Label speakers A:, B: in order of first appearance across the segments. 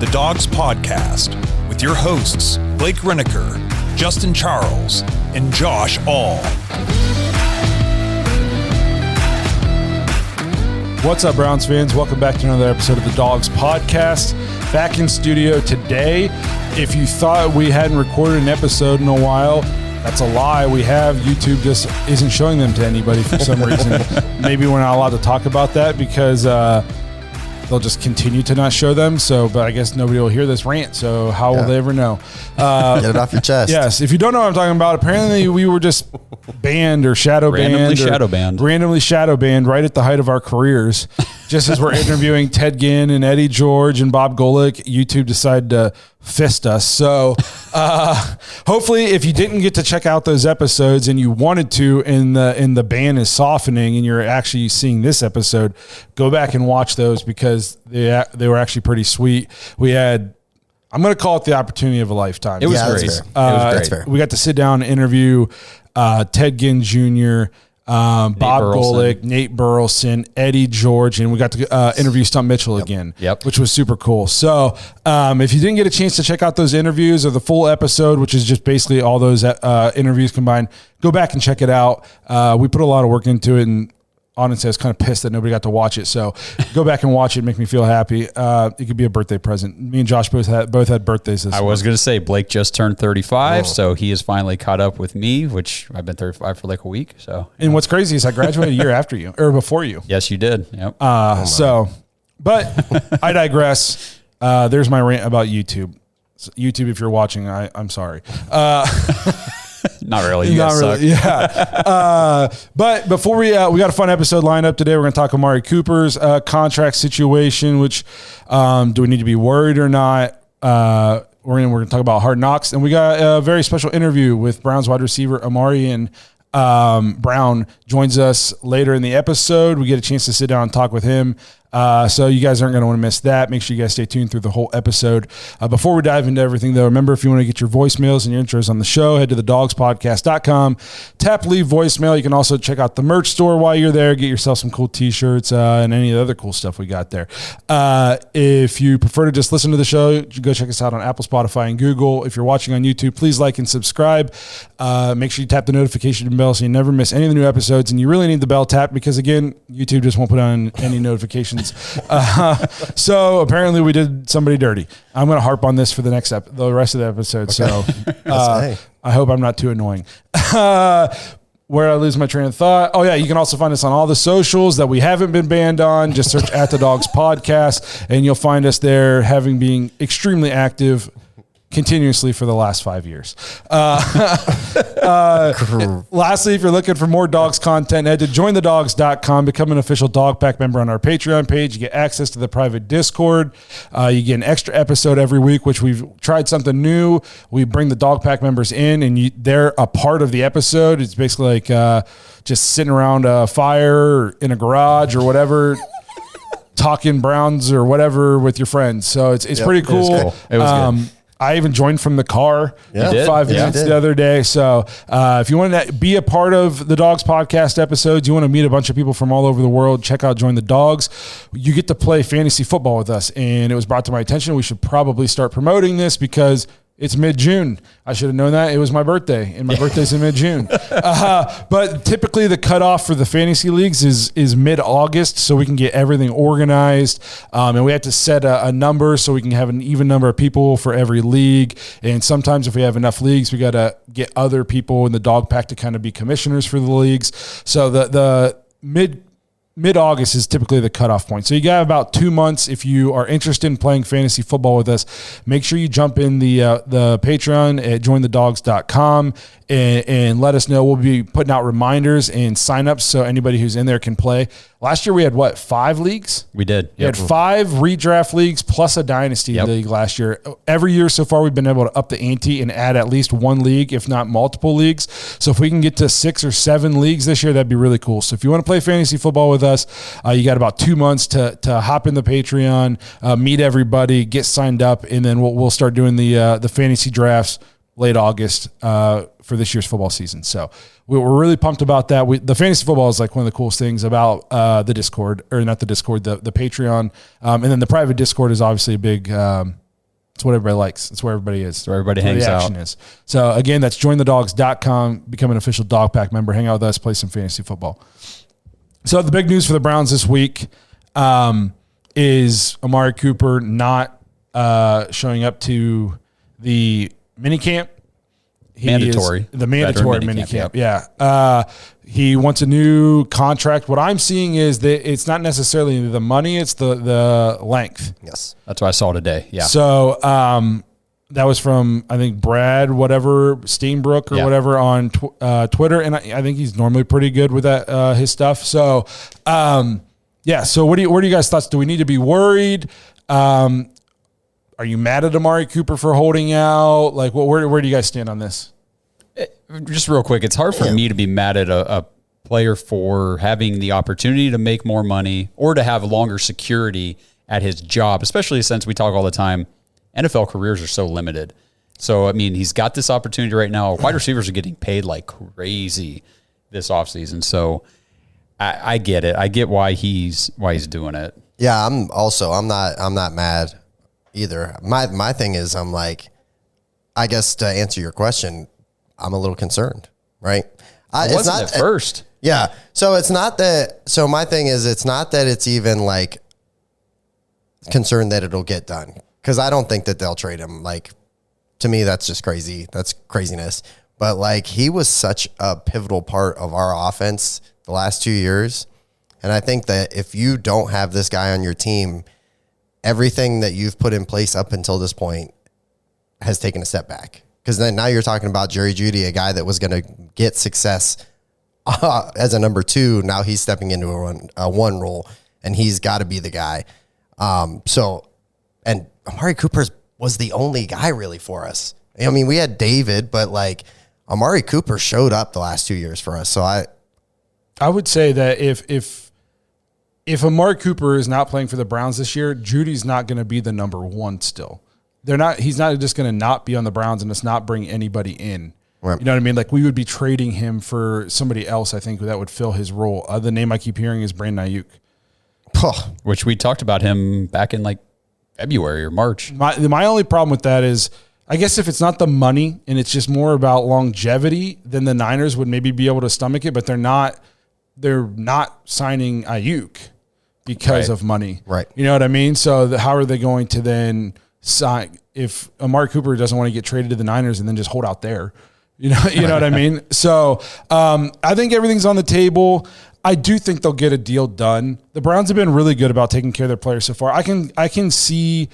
A: The Dogs Podcast with your hosts, Blake Reneker, Justin Charles, and Josh All.
B: What's up, Browns fans? Welcome back to another episode of The Dogs Podcast. Back in studio today. If you thought we hadn't recorded an episode in a while, that's a lie. We have. YouTube just isn't showing them to anybody for some reason. Maybe we're not allowed to talk about that because they'll just continue to not show them. But I guess nobody will hear this rant. So how will they ever know?
C: Get it off your chest.
B: Yes. If you don't know what I'm talking about, apparently we were just banned or randomly shadow banned right at the height of our careers. Just as we're interviewing Ted Ginn and Eddie George and Bob Golick, YouTube decided to fist us. So hopefully if you didn't get to check out those episodes and you wanted to, and the ban is softening and you're actually seeing this episode, go back and watch those because they were actually pretty sweet. We had, I'm going to call it the opportunity of a lifetime.
C: It was great. That's fair.
B: We got to sit down and interview Ted Ginn Jr., Bob Golick, Nate Burleson, Eddie George, and we got to interview Stump Mitchell again, which was super cool. So if you didn't get a chance to check out those interviews or the full episode, which is just basically all those interviews combined, go back and check it out. We put a lot of work into it, and honestly, I was kind of pissed that nobody got to watch it. So go back and watch it. Make me feel happy. It could be a birthday present. Me and Josh both had birthdays this week.
D: I was going to say Blake just turned 35, so he is finally caught up with me, which I've been 35 for like a week. So,
B: and what's crazy is I graduated a year after you, or before you.
D: Yes, you did. Yep.
B: But I digress. There's my rant about YouTube. So YouTube, if you're watching, I'm sorry.
D: Not really. Not really.
B: Yeah. But before we got a fun episode lined up today. We're going to talk Amari Cooper's contract situation, which do we need to be worried or not? We're going to talk about Hard Knocks, and we got a very special interview with Browns wide receiver Ahmarean Brown joins us later in the episode. We get a chance to sit down and talk with him. So you guys aren't going to want to miss that. Make sure you guys stay tuned through the whole episode. Before we dive into everything, though, remember, if you want to get your voicemails and your intros on the show, head to thedogspodcast.com. Tap leave voicemail. You can also check out the merch store while you're there. Get yourself some cool T-shirts and any of the other cool stuff we got there. If you prefer to just listen to the show, go check us out on Apple, Spotify, and Google. If you're watching on YouTube, please like and subscribe. Make sure you tap the notification bell so you never miss any of the new episodes. And you really need the bell tapped because, again, YouTube just won't put on any notifications. So apparently we did somebody dirty. I'm going to harp on this for the rest of the episode. Okay. So I hope I'm not too annoying. Where I lose my train of thought. Oh yeah. You can also find us on all the socials that we haven't been banned on. Just search at the Dogs Podcast and you'll find us there, having been extremely active continuously for the last 5 years. Lastly, if you're looking for more dogs content, head to jointhedogs.com, become an official Dog Pack member on our Patreon page. You get access to the private Discord. You get an extra episode every week, which we've tried something new. We bring the Dog Pack members in and they're a part of the episode. It's basically like just sitting around a fire or in a garage or whatever, talking Browns or whatever with your friends. So it's pretty cool.
D: It was good.
B: I even joined from the car 5 minutes the other day. So if you want to be a part of the Dogs Podcast episodes, you want to meet a bunch of people from all over the world, check out Join the Dogs. You get to play fantasy football with us. And it was brought to my attention we should probably start promoting this because it's mid-June. I should have known that. It was my birthday, and my birthday's in mid-June. But typically the cutoff for the fantasy leagues is mid-August, so we can get everything organized. And we have to set a number so we can have an even number of people for every league. And sometimes if we have enough leagues, we got to get other people in the dog pack to kind of be commissioners for the leagues. So the mid-August is typically the cutoff point. So you got about 2 months. If you are interested in playing fantasy football with us, make sure you jump in the Patreon at jointhedogs.com and let us know. We'll be putting out reminders and signups so anybody who's in there can play. Last year we had 5 leagues?
D: We did.
B: We had 5 redraft leagues plus a dynasty league last year. Every year so far we've been able to up the ante and add at least 1 league, if not multiple leagues. So if we can get to 6 or 7 leagues this year, that'd be really cool. So if you want to play fantasy football with us, you got about 2 months to hop in the Patreon, meet everybody, get signed up, and then we'll start doing the fantasy drafts late August for this year's football season. So we're really pumped about that. The fantasy football is like one of the coolest things about the Discord, or not the Discord, the Patreon. And then the private Discord is obviously a big It's what everybody likes. It's where everybody is. It's
D: where everybody hangs out.
B: Is. So again, that's jointhedogs.com. Become an official Dog Pack member. Hang out with us. Play some fantasy football. So the big news for the Browns this week is Amari Cooper not showing up to the minicamp. The mandatory minicamp. Yeah. He wants a new contract. What I'm seeing is that it's not necessarily the money, it's the length.
C: Yes.
D: That's what I saw today. Yeah.
B: So that was from, I think, Brad, Steenbrook or whatever on Twitter. And I think he's normally pretty good with that, his stuff. So, so what are you guys' thoughts? Do we need to be worried? Are you mad at Amari Cooper for holding out? Like, where do you guys stand on this?
D: Just real quick, it's hard for me to be mad at a player for having the opportunity to make more money or to have longer security at his job, especially since we talk all the time, NFL careers are so limited. So, I mean, he's got this opportunity right now. Wide receivers are getting paid like crazy this offseason. So I get it. I get why he's doing it.
C: Yeah, I'm not mad either. My thing is, I'm like, I guess to answer your question, I'm a little concerned, right?
D: It's not at first.
C: Yeah. So it's not that. So my thing is, it's not that it's even like concerned that it'll get done, because I don't think that they'll trade him. Like, to me, that's just crazy. That's craziness. But like, he was such a pivotal part of our offense the last 2 years, and I think that if you don't have this guy on your team, everything that you've put in place up until this point has taken a step back. Because then now you're talking about Jerry Jeudy, a guy that was going to get success as a number 2. Now he's stepping into a one role, and he's got to be the guy. And Amari Cooper was the only guy really for us. I mean, we had David, but like Amari Cooper showed up the last 2 years for us. So
B: I would say that if Amari Cooper is not playing for the Browns this year, Judy's not going to be the number 1 still. He's not just going to not be on the Browns and just not bring anybody in. Right. You know what I mean? Like, we would be trading him for somebody else, I think, that would fill his role. The name I keep hearing is Brandon Ayuk.
D: Which we talked about him back in like February or March.
B: My only problem with that is, I guess if it's not the money and it's just more about longevity, then the Niners would maybe be able to stomach it, but they're not signing Ayuk because of money.
C: Right.
B: You know what I mean? So how are they going to then sign if Amari Cooper doesn't want to get traded to the Niners and then just hold out there? You know what I mean? So I think everything's on the table. I do think they'll get a deal done. The Browns have been really good about taking care of their players so far. I can see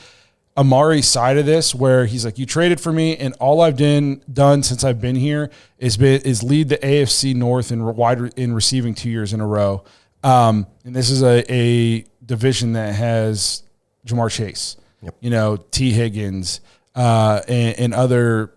B: Amari's side of this, where he's like, you traded for me, and all I've done since I've been here is lead the AFC North in receiving 2 years in a row. And this is a division that has Jamar Chase, T. Higgins, and other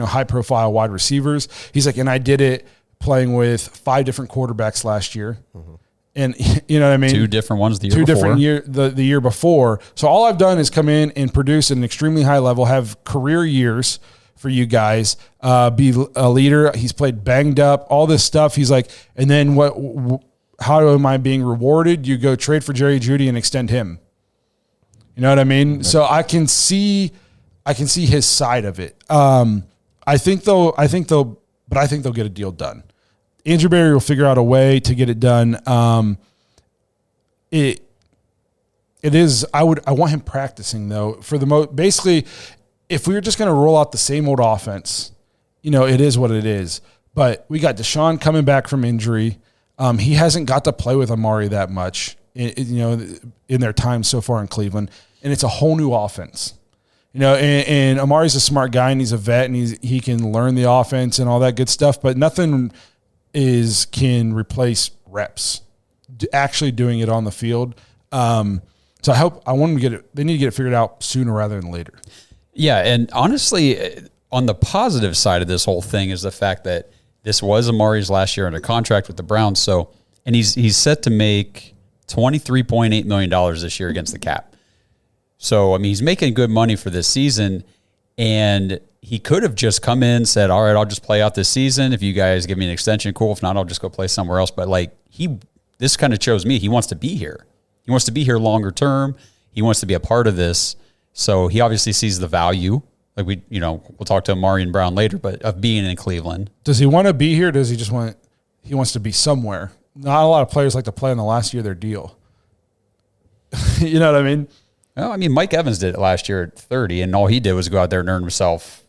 B: high profile wide receivers. He's like, and I did it playing with 5 different quarterbacks last year. Mm-hmm. And you know what I mean?
D: 2 different ones the year
B: before. 2
D: different
B: the year before. So all I've done is come in and produce at an extremely high level, have career years for you guys, be a leader. He's played banged up, all this stuff. He's like, and then how am I being rewarded? You go trade for Jerry Jeudy and extend him. You know what I mean? Okay. So I can see his side of it. I think they'll get a deal done. Andrew Berry will figure out a way to get it done. It is. I want him practicing though. For the basically, if we were just going to roll out the same old offense, it is what it is. But we got Deshaun coming back from injury. He hasn't got to play with Amari that much, in their time so far in Cleveland, and it's a whole new offense. And Amari's a smart guy, and he's a vet, and he can learn the offense and all that good stuff. But nothing can replace reps, actually doing it on the field. So I want them to get it. They need to get it figured out sooner rather than later.
D: Yeah, and honestly, on the positive side of this whole thing is the fact that this was Amari's last year under contract with the Browns. So, and he's set to make $23.8 million this year against the cap. So, I mean, he's making good money for this season, and he could have just come in and said, all right, I'll just play out this season. If you guys give me an extension, cool. If not, I'll just go play somewhere else. But this kind of shows me he wants to be here. He wants to be here longer term. He wants to be a part of this. So he obviously sees the value. Like we'll talk to Ahmarean Brown later, but of being in Cleveland.
B: Does he want to be here? Or does he just he wants to be somewhere? Not a lot of players like to play in the last year of their deal. You know what I mean?
D: Well, I mean, Mike Evans did it last year at 30, and all he did was go out there and earn himself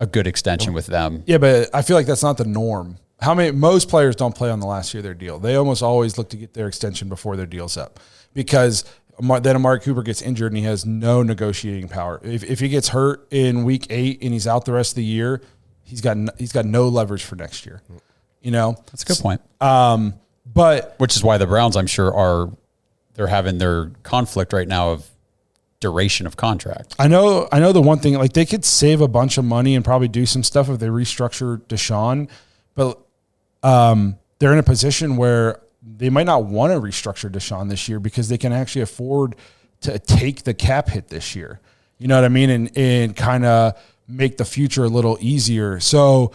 D: a good extension with them.
B: Yeah, but I feel like that's not the norm. Most players don't play on the last year of their deal. They almost always look to get their extension before their deal's up, because then Amari Cooper gets injured and he has no negotiating power. If he gets hurt in week 8 and he's out the rest of the year, he's got no leverage for next year. You know,
D: That's a good point.
B: But
D: Which is why the Browns, I'm sure, they're having their conflict right now of duration of contract.
B: I know the one thing, like, they could save a bunch of money and probably do some stuff if they restructure Deshaun, but they're in a position where they might not want to restructure Deshaun this year because they can actually afford to take the cap hit this year. You know what I mean? And kind of make the future a little easier. So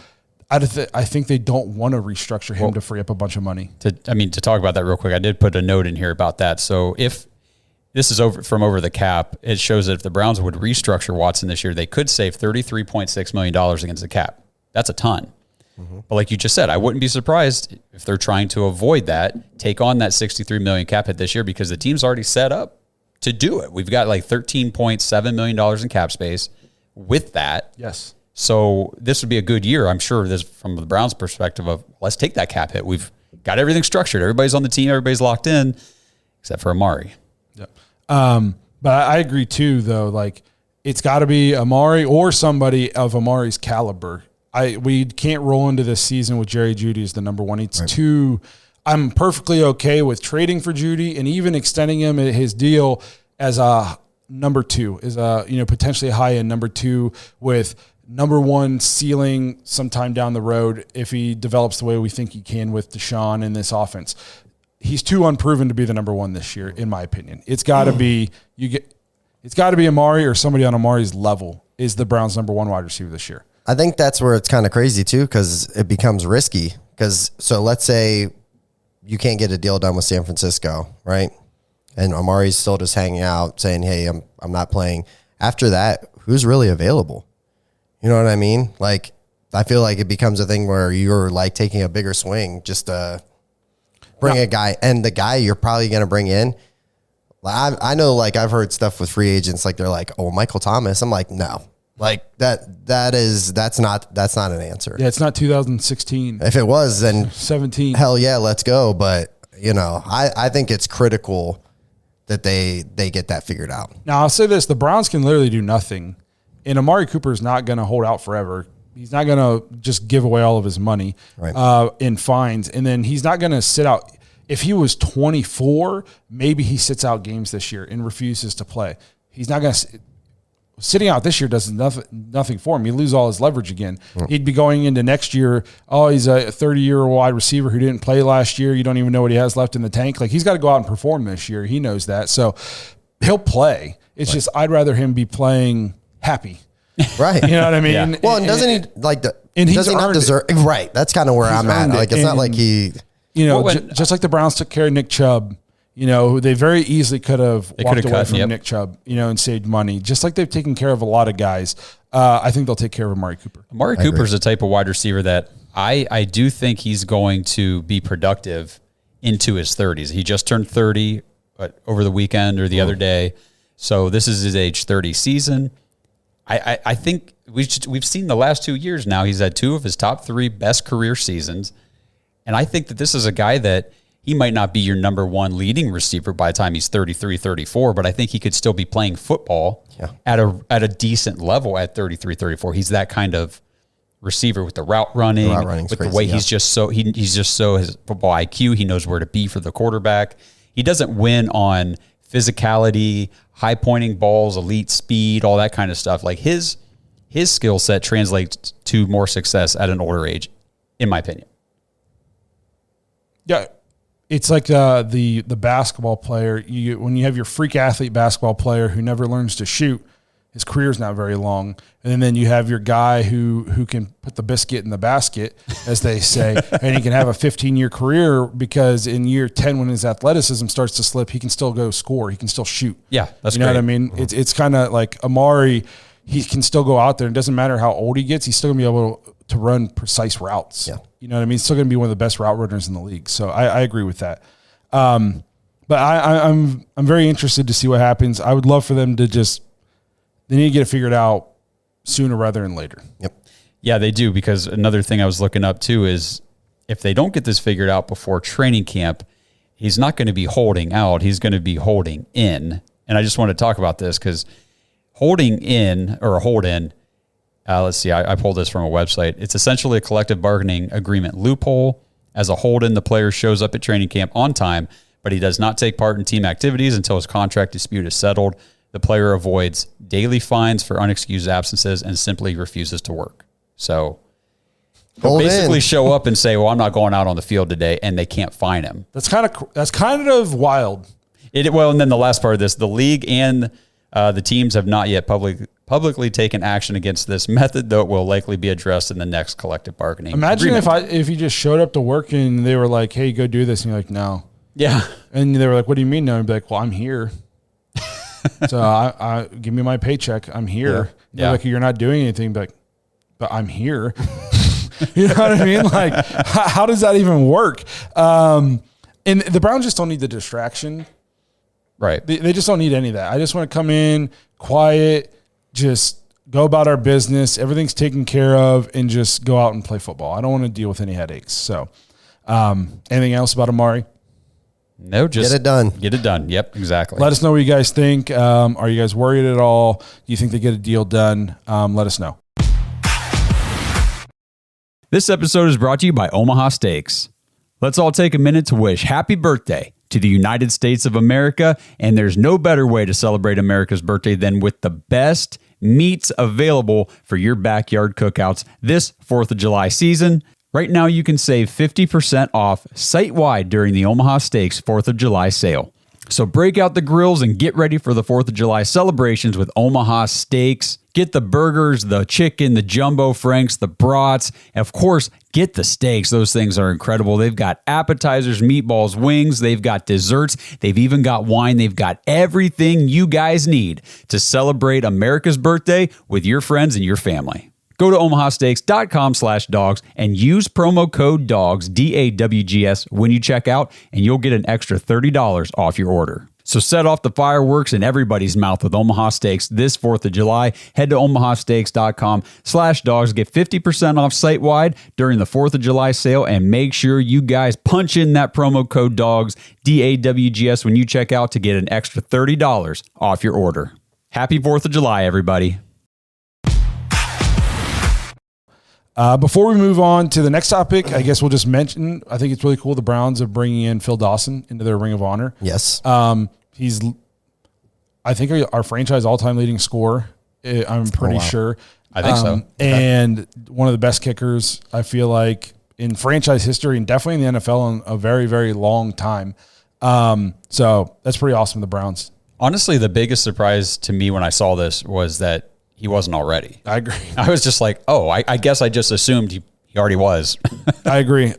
B: I think they don't want to restructure him to free up a bunch of money.
D: To talk about that real quick, I did put a note in here about that. So if this is over the cap, it shows that if the Browns would restructure Watson this year, they could save $33.6 million against the cap. That's a ton. Mm-hmm. But like you just said, I wouldn't be surprised if they're trying to avoid that, take on that $63 million cap hit this year, because the team's already set up to do it. We've got like $13.7 million in cap space with that.
B: Yes.
D: So this would be a good year, I'm sure, this from the Browns' perspective of, let's take that cap hit. We've got everything structured. Everybody's on the team. Everybody's locked in, except for Amari.
B: Yep. But I agree too, though. Like, it's got to be Amari or somebody of Amari's caliber. We can't roll into this season with Jerry Jeudy as the number one. It's too. I'm perfectly okay with trading for Jeudy and even extending him his deal as a number 2, is potentially a high end number 2 with number 1 ceiling sometime down the road if he develops the way we think he can with Deshaun in this offense. He's too unproven to be the number 1 this year, in my opinion. It's got to be It's got to be Amari or somebody on Amari's level is the Browns' number 1 wide receiver this year.
C: I think that's where it's kind of crazy too, because it becomes risky. So let's say you can't get a deal done with San Francisco, right? And Amari's still just hanging out saying, hey, I'm not playing. After that, who's really available? You know what I mean? Like, I feel like it becomes a thing where you're like taking a bigger swing just to bring a guy. And the guy you're probably going to bring in, I know, like, I've heard stuff with free agents, like they're like, oh, Michael Thomas. I'm like, no. Like that's not an answer.
B: Yeah, it's not 2016.
C: If it was, then
B: 17.
C: Hell yeah, let's go. But I think it's critical that they get that figured out.
B: Now I'll say this: the Browns can literally do nothing, and Amari Cooper is not going to hold out forever. He's not going to just give away all of his money in fines, and then he's not going to sit out. If he was 24, maybe he sits out games this year and refuses to play. He's not going to. Sitting out this year does nothing for him. You lose all his leverage again. He'd be going into next year, he's a 30-year wide receiver who didn't play last year. You don't even know what he has left in the tank. Like, he's got to go out and perform this year. He knows that. So he'll play. It's just I'd rather him be playing happy.
C: Right.
B: You know what I mean?
C: Yeah. Well, and doesn't he like the –
B: and
C: does he not deserve – right. That's kind of where I'm at. Like, it's not like he –
B: just like the Browns took care of Nick Chubb. They very easily could have walked away from Nick Chubb, and saved money. Just like they've taken care of a lot of guys. I think they'll take care of Amari Cooper.
D: Amari Cooper is the type of wide receiver that I do think he's going to be productive into his 30s. He just turned 30 over the weekend or the other day. So this is his age 30 season. I think we've seen the last 2 years now. He's had 2 of his top 3 best career seasons. And I think that this is a guy that he might not be your number 1 leading receiver by the time he's 33, 34, but I think he could still be playing football at a decent level at 33, 34. He's that kind of receiver with the route running, with the way he's just so his football IQ, he knows where to be for the quarterback. He doesn't win on physicality, high pointing balls, elite speed, all that kind of stuff. Like his skill set translates to more success at an older age, in my opinion.
B: Yeah. It's like the basketball player. When you have your freak athlete basketball player who never learns to shoot, his career's not very long. And then you have your guy who can put the biscuit in the basket, as they say, and he can have a 15-year career because in year 10, when his athleticism starts to slip, he can still go score. He can still shoot.
D: Yeah, that's
B: you know
D: great.
B: what I mean? It's kind of like Amari. He can still go out there. It doesn't matter how old he gets. He's still going to be able to run precise routes.
C: Yeah.
B: You know what I mean? He's still going to be one of the best route runners in the league. So I agree with that. But I'm very interested to see what happens. I would love for them to they need to get it figured out sooner rather than later.
C: Yep.
D: Yeah, they do, because another thing I was looking up too is if they don't get this figured out before training camp, he's not going to be holding out. He's going to be holding in. And I just want to talk about this because holding in or a hold in, let's see, I pulled this from a website. It's essentially a collective bargaining agreement loophole. As a hold in, the player shows up at training camp on time, but he does not take part in team activities until his contract dispute is settled. The player avoids daily fines for unexcused absences and simply refuses to work. So he'll basically show up and say, well, I'm not going out on the field today, and they can't fine him.
B: That's kind of wild.
D: Well, and then the last part of this, the league and the teams have not yet publicly taken action against this method, though it will likely be addressed in the next collective bargaining
B: Imagine
D: agreement.
B: if you just showed up to work and they were like, hey, go do this. And you're like, no.
D: Yeah.
B: And they were like, what do you mean no? And you'd be like, well, I'm here. So I give me my paycheck. I'm here.
D: Yeah.
B: Like, you're not doing anything, but I'm here. You know what I mean? Like, how does that even work? And the Browns just don't need the distraction.
D: Right.
B: They just don't need any of that. I just want to come in, quiet, just go about our business. Everything's taken care of, and just go out and play football. I don't want to deal with any headaches. So, anything else about Amari?
D: No, just
C: Get it done.
D: Get it done. Yep, exactly.
B: Let us know what you guys think. Are you guys worried at all? Do you think they get a deal done? Let us know.
D: This episode is brought to you by Omaha Steaks. Let's all take a minute to wish happy birthday to the United States of America, and there's no better way to celebrate America's birthday than with the best meats available for your backyard cookouts this 4th of July season. Right now, you can save 50% off site-wide during the Omaha Steaks 4th of July sale. So break out the grills and get ready for the 4th of July celebrations with Omaha Steaks. Get the burgers, the chicken, the jumbo franks, the brats. Of course, get the steaks. Those things are incredible. They've got appetizers, meatballs, wings. They've got desserts. They've even got wine. They've got everything you guys need to celebrate America's birthday with your friends and your family. Go to omahasteaks.com/dogs and use promo code DOGS, DAWGS, when you check out, and you'll get an extra $30 off your order. So set off the fireworks in everybody's mouth with Omaha Steaks this 4th of July. Head to omahasteaks.com/dogs. Get 50% off site-wide during the 4th of July sale, and make sure you guys punch in that promo code DOGS, DAWGS, when you check out to get an extra $30 off your order. Happy 4th of July, everybody.
B: Before we move on to the next topic, I guess we'll just mention, I think it's really cool the Browns are bringing in Phil Dawson into their Ring of Honor.
C: Yes.
B: He's, I think, our franchise all-time leading scorer. I'm pretty sure.
D: I think so.
B: And one of the best kickers, I feel like, in franchise history, and definitely in the NFL in a very, very long time. So that's pretty awesome, the Browns.
D: Honestly, the biggest surprise to me when I saw this was that he wasn't already.
B: I agree.
D: I was just like, oh, I guess I just assumed he already was.
B: I agree.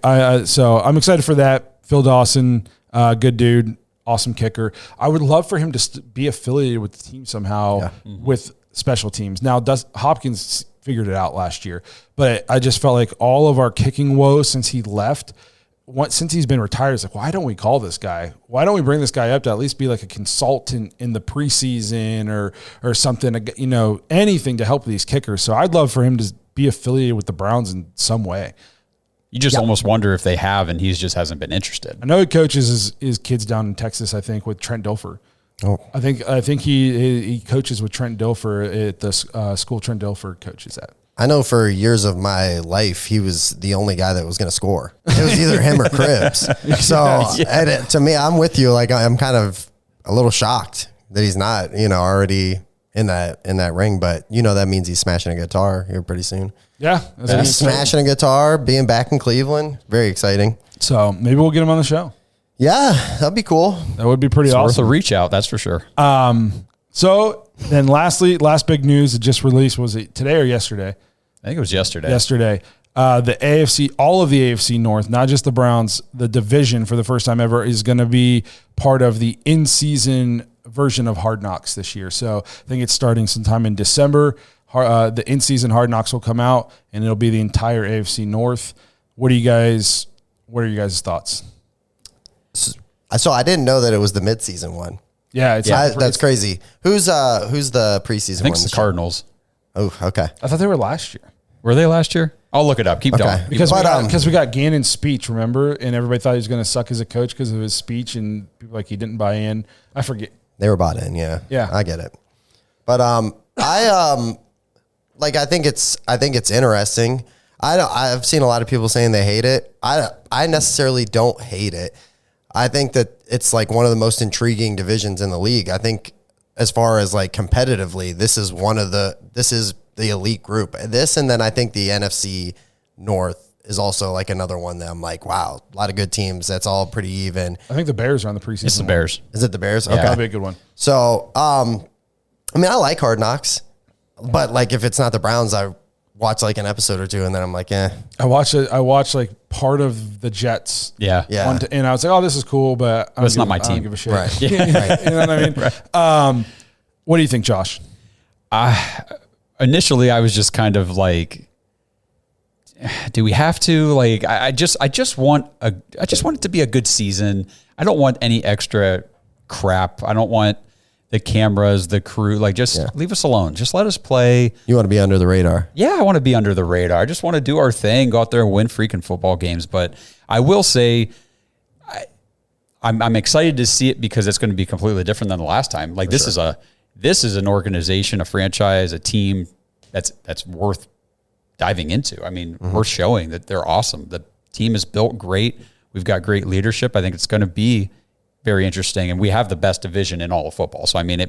B: So I'm excited for that. Phil Dawson, good dude, awesome kicker. I would love for him to be affiliated with the team somehow with special teams. Now, Hopkins figured it out last year, but I just felt like all of our kicking woes since he left, since he's been retired, it's like, why don't we call this guy? Why don't we bring this guy up to at least be like a consultant in the preseason or something, you know, anything to help these kickers. So I'd love for him to be affiliated with the Browns in some way.
D: You just almost wonder if they have, and he just hasn't been interested.
B: I know he coaches his kids down in Texas, I think, with Trent Dilfer.
C: Oh,
B: I think he coaches with Trent Dilfer at the school Trent Dilfer coaches at.
C: I know for years of my life, he was the only guy that was going to score. It was either him or Cribs. So to me, I'm with you. Like, I'm kind of a little shocked that he's not, you know, already in that ring. But, you know, that means he's smashing a guitar here pretty soon.
B: Yeah.
C: He's smashing a guitar, being back in Cleveland. Very exciting.
B: So maybe we'll get him on the show.
C: Yeah, that'd be cool.
B: That would be pretty awesome.
D: Worth a reach out, that's for sure.
B: So Then lastly, last big news that just released, was it today or yesterday?
D: I think it was yesterday.
B: Yesterday. The AFC, all of the AFC North, not just the Browns, the division for the first time ever is going to be part of the in-season version of Hard Knocks this year. So I think it's starting sometime in December. The in-season Hard Knocks will come out, and it'll be the entire AFC North. What are your guys' thoughts?
C: So I didn't know that it was the midseason one.
B: Yeah,
C: That's crazy. Who's the preseason
D: I think
C: one?
D: it's the Cardinals.
C: Oh, okay.
B: I thought they were last year.
D: Were they last year? I'll look it up. Keep going.
B: Because we got Gannon's speech, remember? And everybody thought he was going to suck as a coach because of his speech, and people like he didn't buy in. I forget.
C: They were bought in, yeah.
B: Yeah.
C: I get it. But I think it's interesting. I've seen a lot of people saying they hate it. I necessarily don't hate it. I think that it's like one of the most intriguing divisions in the league. I think as far as like competitively, this is the elite group. This, and then I think the NFC North is also like another one that I'm like, wow, a lot of good teams. That's all pretty even.
B: I think the Bears are on the preseason.
D: It's the Bears.
C: Is it the Bears?
B: Okay. That'll be a good one.
C: So, I mean, I like Hard Knocks, but like if it's not the Browns, I watch like an episode or two, and then I'm like, eh.
B: I watched like part of the Jets.
D: Yeah.
C: Yeah.
B: And I was like, oh, this is cool, but
D: it's not my
B: I don't
D: team.
B: give a shit.
C: Right.
B: Yeah. Right. You know what I mean? Right. What do you think, Josh?
D: Initially, I was just kind of like, do we have to? Like, I just want it to be a good season. I don't want any extra crap. I don't want the cameras, the crew. Like, just leave us alone. Just let us play.
C: You want to be under the radar.
D: Yeah, I want to be under the radar. I just want to do our thing, go out there and win freaking football games. But I will say, I'm excited to see it because it's going to be completely different than the last time. Like, this is an organization, a franchise, a team that's worth diving into. I mean, worth showing that they're awesome. The team is built great. We've got great leadership. I think it's going to be very interesting, and we have the best division in all of football. So, I mean,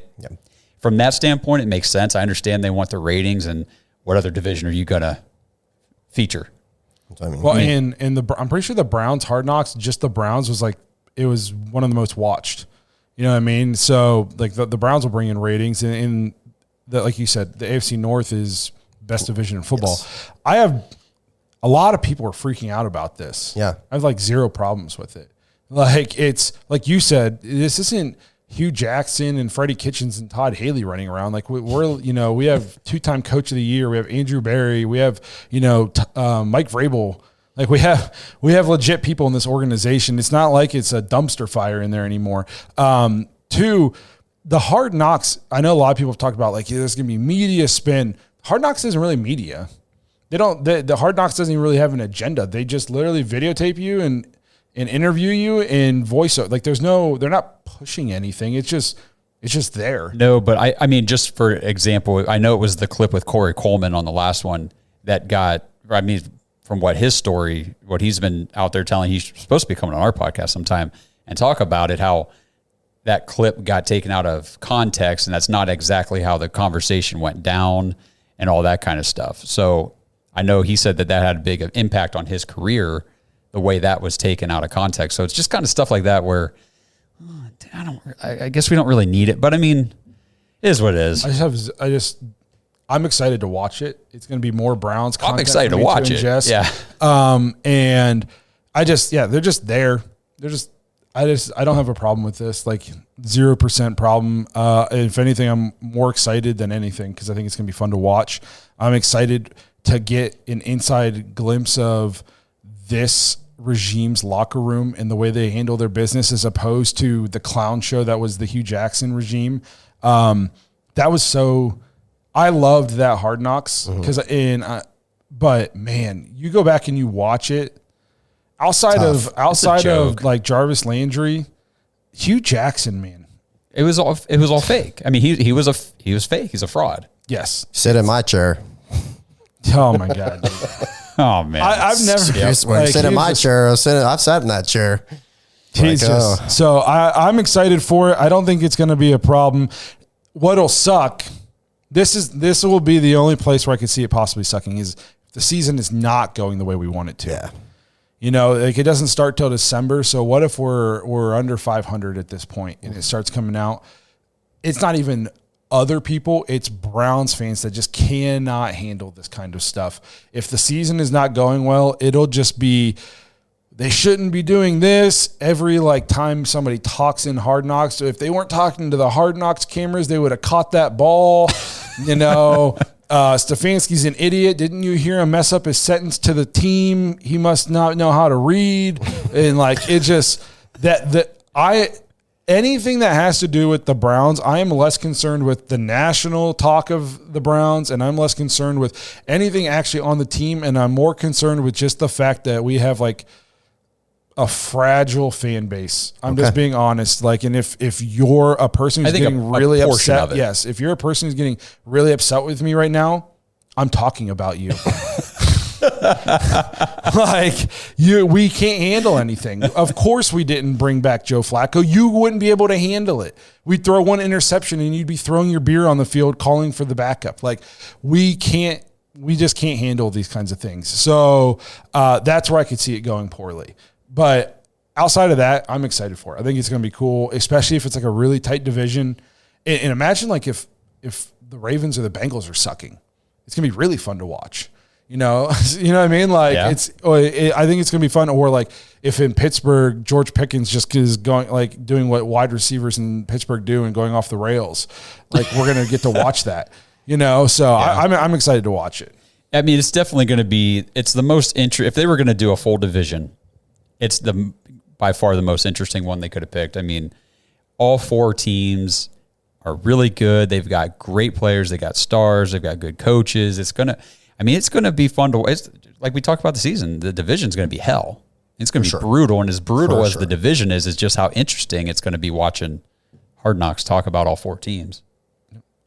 D: from that standpoint, it makes sense. I understand they want the ratings, and what other division are you going to feature?
C: That's what I mean.
B: Well, I'm pretty sure the Browns Hard Knocks, just the Browns it was one of the most watched. You know what I mean? So like the Browns will bring in ratings, and like you said, the AFC North is best division in football. Yes. I have a lot of people are freaking out about this.
C: Yeah.
B: I have like zero problems with it. Like it's like you said, this isn't Hugh Jackson and Freddie Kitchens and Todd Haley running around. Like we're we have 2-time coach of the year. We have Andrew Berry. We have, Mike Vrabel. Like we have legit people in this organization. It's not like it's a dumpster fire in there anymore. Two, the Hard Knocks, I know a lot of people have talked about like, there's going to be media spin. Hard Knocks isn't really media. The Hard Knocks doesn't even really have an agenda. They just literally videotape you and interview you in voiceover. Like they're not pushing anything. It's just there.
D: No, but I mean, just for example, I know it was the clip with Corey Coleman on the last one that from what his story, what he's been out there telling, he's supposed to be coming on our podcast sometime and talk about it, how that clip got taken out of context, and that's not exactly how the conversation went down and all that kind of stuff. So I know he said that had a big impact on his career, the way that was taken out of context. So it's just kind of stuff like that where I guess we don't really need it, but I mean, it is what it is.
B: I'm excited to watch it. It's going to be more Browns content.
D: I'm excited to watch it.
B: Ingest.
D: Yeah.
B: And they're just there. I don't have a problem with this. Like 0% problem. If anything, I'm more excited than anything because I think it's going to be fun to watch. I'm excited to get an inside glimpse of this regime's locker room and the way they handle their business as opposed to the clown show that was the Hugh Jackson regime. I loved that Hard Knocks but man, you go back and you watch it outside of like Jarvis Landry, Hugh Jackson, man,
D: it was all fake. I mean, he was fake. He's a fraud.
B: Yes.
C: Sit in my chair.
B: Oh my God, dude.
D: Oh man,
B: I've never
C: sit in my chair. I've sat in that chair.
B: So I'm excited for it. I don't think it's going to be a problem. What'll suck? This will be the only place where I could see it possibly sucking is if the season is not going the way we want it to.
C: Yeah.
B: Like it doesn't start till December. So what if we're under 500 at this point and it starts coming out? It's not even other people. It's Browns fans that just cannot handle this kind of stuff. If the season is not going well, it'll just be, they shouldn't be doing this every time somebody talks in Hard Knocks. So if they weren't talking to the Hard Knocks cameras, they would have caught that ball. Stefanski's an idiot. Didn't you hear him mess up his sentence to the team? He must not know how to read. And it just anything that has to do with the Browns, I am less concerned with the national talk of the Browns, and I'm less concerned with anything actually on the team, and I'm more concerned with just the fact that we have a fragile fan base. I'm just being honest. And if you're a person who's getting really upset, yes, if you're a person who's getting really upset with me right now, I'm talking about you. We can't handle anything. Of course we didn't bring back Joe Flacco. You wouldn't be able to handle it. We'd throw one interception and you'd be throwing your beer on the field calling for the backup. We just can't handle these kinds of things. So that's where I could see it going poorly. But outside of that, I'm excited for it. I think it's going to be cool, especially if it's a really tight division. And imagine if the Ravens or the Bengals are sucking. It's going to be really fun to watch. You know what I mean? I think it's going to be fun. Or if in Pittsburgh, George Pickens just is going, doing what wide receivers in Pittsburgh do and going off the rails. We're going to get to watch that, So yeah. I'm excited to watch it.
D: I mean, it's definitely going to be, it's the most if they were going to do a full division, it's by far the most interesting one they could have picked. I mean, all 4 teams are really good. They've got great players. They got stars. They've got good coaches. It's going to be fun to, it's like we talked about the season, the division's going to be hell. It's going to be brutal. And as brutal as the division is just how interesting it's going to be watching Hard Knocks talk about all 4 teams.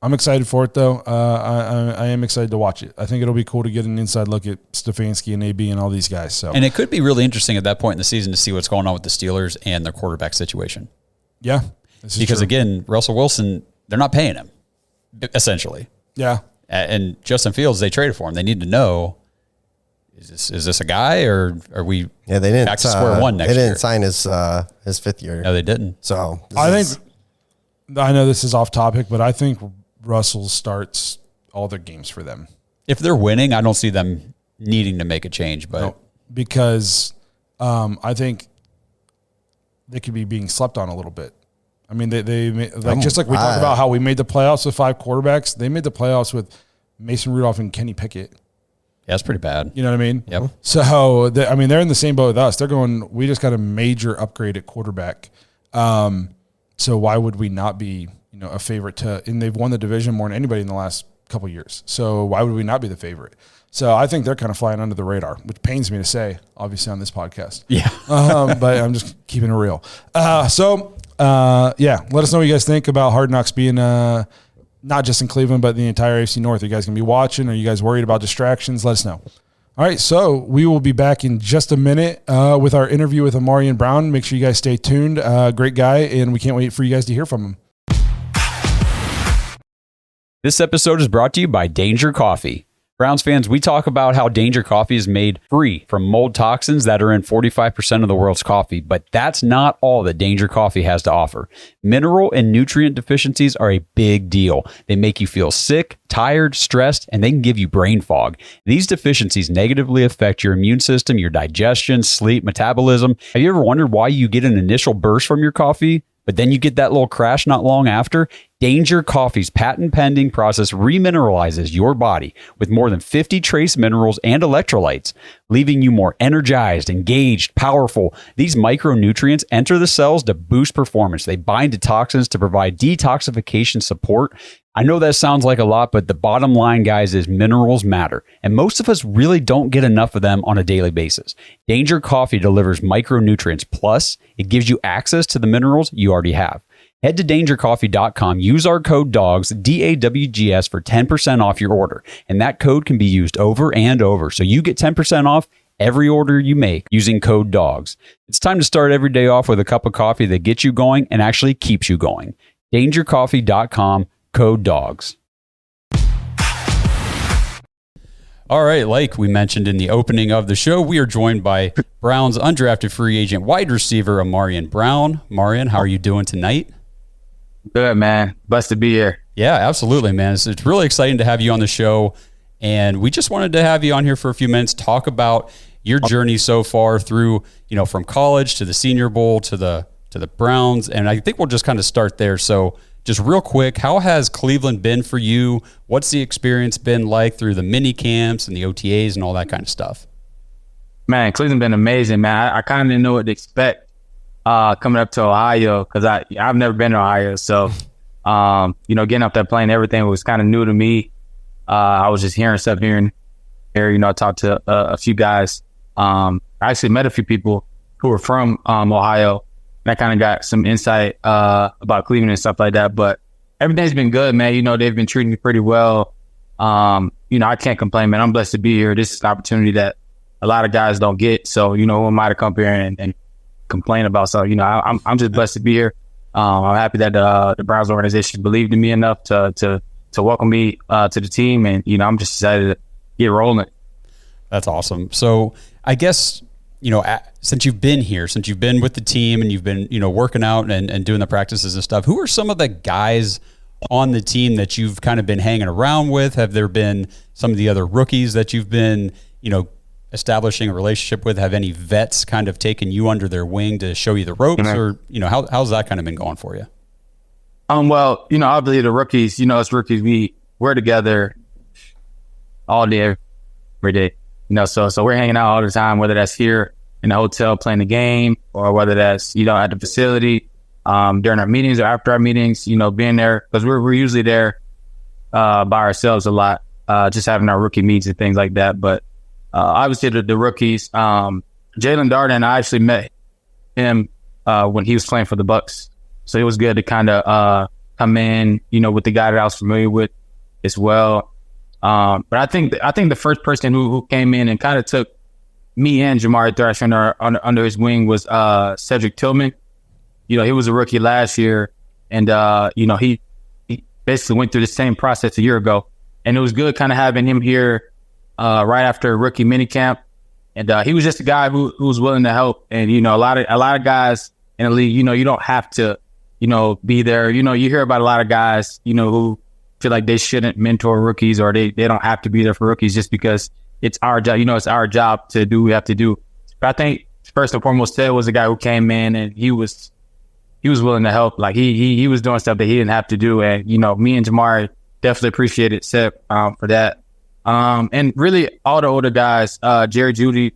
B: I'm excited for it, though. I am excited to watch it. I think it'll be cool to get an inside look at Stefanski and AB and all these guys. So,
D: and it could be really interesting at that point in the season to see what's going on with the Steelers and their quarterback situation.
B: Yeah.
D: Because, again, Russell Wilson, they're not paying him, essentially.
B: Yeah.
D: And Justin Fields, they traded for him. They need to know, is this a guy, or are we
C: they didn't,
D: back to square one next year?
C: They didn't sign his 5th year.
D: No, they didn't.
C: So
B: I know this is off topic, but I think Russell starts all their games for them.
D: If they're winning, I don't see them needing to make a change. But
B: because I think they could be being slept on a little bit. I mean, just like we talked about how we made the playoffs with 5 quarterbacks, they made the playoffs with Mason Rudolph and Kenny Pickett.
D: Yeah, that's pretty bad.
B: You know what I mean?
D: Yep.
B: So, they're in the same boat with us. They're going, we just got a major upgrade at quarterback. So why would we not be, a favorite and they've won the division more than anybody in the last couple of years. So why would we not be the favorite? So I think they're kind of flying under the radar, which pains me to say, obviously, on this podcast.
D: Yeah.
B: But I'm just keeping it real. Let us know what you guys think about Hard Knocks being not just in Cleveland, but the entire AFC North. Are you guys going to be watching? Are you guys worried about distractions? Let us know. All right, so we will be back in just a minute with our interview with Ahmarean Brown. Make sure you guys stay tuned. Great guy, and we can't wait for you guys to hear from him.
D: This episode is brought to you by Danger Coffee. Browns fans, we talk about how Danger Coffee is made free from mold toxins that are in 45% of the world's coffee, but that's not all that Danger Coffee has to offer. Mineral and nutrient deficiencies are a big deal. They make you feel sick, tired, stressed, and they can give you brain fog. These deficiencies negatively affect your immune system, your digestion, sleep, metabolism. Have you ever wondered why you get an initial burst from your coffee, but then you get that little crash not long after? Danger Coffee's patent-pending process remineralizes your body with more than 50 trace minerals and electrolytes, leaving you more energized, engaged, powerful. These micronutrients enter the cells to boost performance. They bind to toxins to provide detoxification support. I know that sounds like a lot, but the bottom line, guys, is minerals matter, and most of us really don't get enough of them on a daily basis. Danger Coffee delivers micronutrients, plus it gives you access to the minerals you already have. Head to dangercoffee.com, use our code DAWGS, D-A-W-G-S, for 10% off your order. And that code can be used over and over. So you get 10% off every order you make using code DAWGS. It's time to start every day off with a cup of coffee that gets you going and actually keeps you going. dangercoffee.com, code DAWGS. All right, like we mentioned in the opening of the show, we are joined by Browns undrafted free agent wide receiver Ahmarean Brown. Ahmarean, how are you doing tonight?
E: Good, man. Blessed to be here.
D: Yeah, absolutely, man. It's really exciting to have you on the show. And we just wanted to have you on here for a few minutes, talk about your journey so far through, from college to the Senior Bowl to the Browns. And I think we'll just kind of start there. So just real quick, how has Cleveland been for you? What's the experience been like through the mini camps and the OTAs and all that kind of stuff?
E: Man, Cleveland been amazing, man. I kind of didn't know what to expect coming up to Ohio because I've never been to Ohio. So, getting off that plane, everything was kind of new to me. I was just hearing stuff here and there. I talked to a few guys. I actually met a few people who were from Ohio. And I kind of got some insight about Cleveland and stuff like that. But everything's been good, man. They've been treating me pretty well. I can't complain, man. I'm blessed to be here. This is an opportunity that a lot of guys don't get. So, who am I to come here and complain about something? I'm just blessed to be here. I'm happy that the Browns organization believed in me enough to welcome me to the team. And, I'm just excited to get rolling.
D: That's awesome. So I guess, since you've been here, since you've been with the team and you've been, working out and doing the practices and stuff, who are some of the guys on the team that you've kind of been hanging around with? Have there been some of the other rookies that you've been, establishing a relationship with? Have any vets kind of taken you under their wing to show you the ropes? Mm-hmm. Or, how's that kind of been going for you?
E: Well, obviously the rookies, us rookies, we're together all day, every day, so we're hanging out all the time, whether that's here in the hotel playing the game or whether that's, at the facility, during our meetings or after our meetings, being there because we're usually there, by ourselves a lot, just having our rookie meets and things like that. But, obviously the rookies, Jalen Darden, I actually met him, when he was playing for the Bucks. So it was good to kind of come in, with the guy that I was familiar with as well. But I think the first person who came in and kind of took me and Jamari Thrash under his wing was Cedric Tillman. He was a rookie last year, and he basically went through the same process a year ago. And it was good kind of having him here right after rookie minicamp. And he was just a guy who was willing to help. And a lot of guys in the league, you don't have to be there. You hear about a lot of guys, who feel like they shouldn't mentor rookies or they don't have to be there for rookies just because it's our job. It's our job to do what we have to do. But I think first and foremost, Ted was a guy who came in and he was willing to help. Like he was doing stuff that he didn't have to do. And, me and Jamari definitely appreciated Seth for that. And really all the older guys, Jerry Jeudy,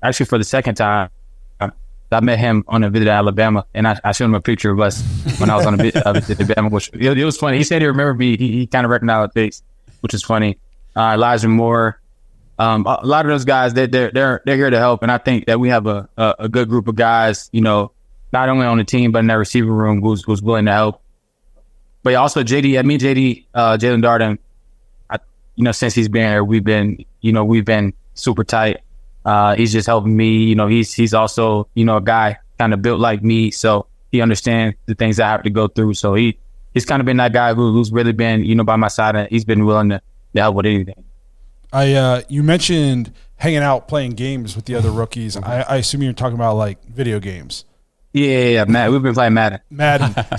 E: actually for the second time. I met him on a visit to Alabama, and I showed him a picture of us when I was on a visit to Alabama, which it was funny. He said he remembered me. He kind of recognized the face, which is funny. Elijah Moore, a lot of those guys, they're here to help, and I think that we have a good group of guys, not only on the team but in that receiver room who's willing to help. But also JD, Jalen Darden, since he's been here, we've been super tight. He's just helping me. He's also, a guy kind of built like me. So he understands the things I have to go through. So he's kind of been that guy who's really been, by my side, and he's been willing to help with anything.
B: You mentioned hanging out, playing games with the other rookies. I assume you're talking about like video games.
E: Yeah, Matt. We've been playing Madden.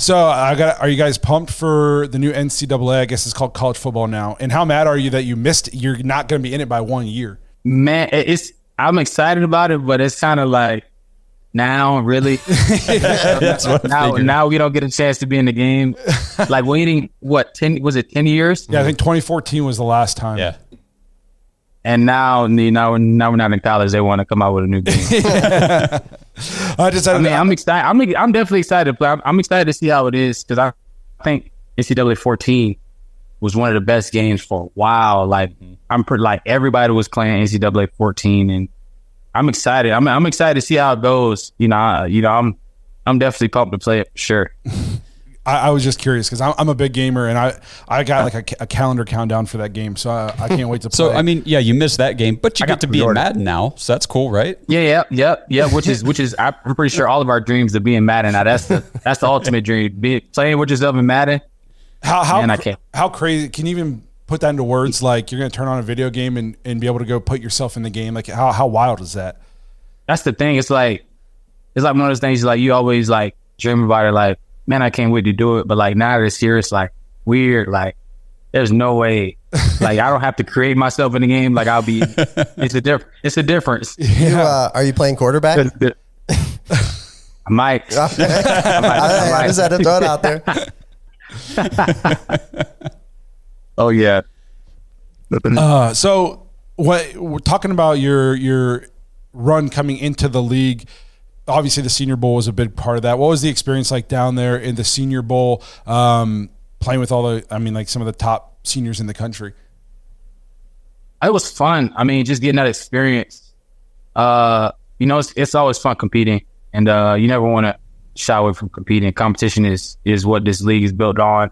B: So are you guys pumped for the new NCAA? I guess it's called college football now. And how mad are you that you missed it? You're not going to be in it by 1 year.
E: Man, I'm excited about it, but it's kind of like now, really. now we don't get a chance to be in the game. Like waiting, 10 years?
B: Yeah, I think 2014 was the last time.
D: Yeah.
E: And now we're not in college. They want to come out with a new game. I'm excited. I'm definitely excited. But I'm excited to see how it is because I think NCAA 14 was one of the best games for a while. Like everybody was playing NCAA 14, and I'm excited. I'm excited to see how it goes. I'm definitely pumped to play it for sure.
B: I was just curious because I'm a big gamer, and I got like a calendar countdown for that game, so I can't wait to play.
D: So you missed that game, but you get to be in Madden now, so that's cool, right?
E: Yeah. Which is I'm pretty sure all of our dreams of being Madden. Now that's the ultimate dream. Playing with yourself in Madden.
B: How crazy? Can you even put that into words? Like you're going to turn on a video game and be able to go put yourself in the game. Like how wild is that?
E: That's the thing. It's like one of those things. Like you always like dream about it. Like man, I can't wait to do it. But like now this year, it's like weird. Like there's no way. Like I don't have to create myself in the game. Like I'll be. It's a difference.
C: Are you playing quarterback?
E: I might.
C: I just had to throw it out there.
E: Oh yeah.
B: So what we're talking about your run coming into the league. Obviously, the Senior Bowl was a big part of that. What was the experience like down there in the Senior Bowl, playing with some of the top seniors in the country?
E: It was fun. I mean, just getting that experience. It's always fun competing, and you never want to shy away from competing. Competition is what this league is built on,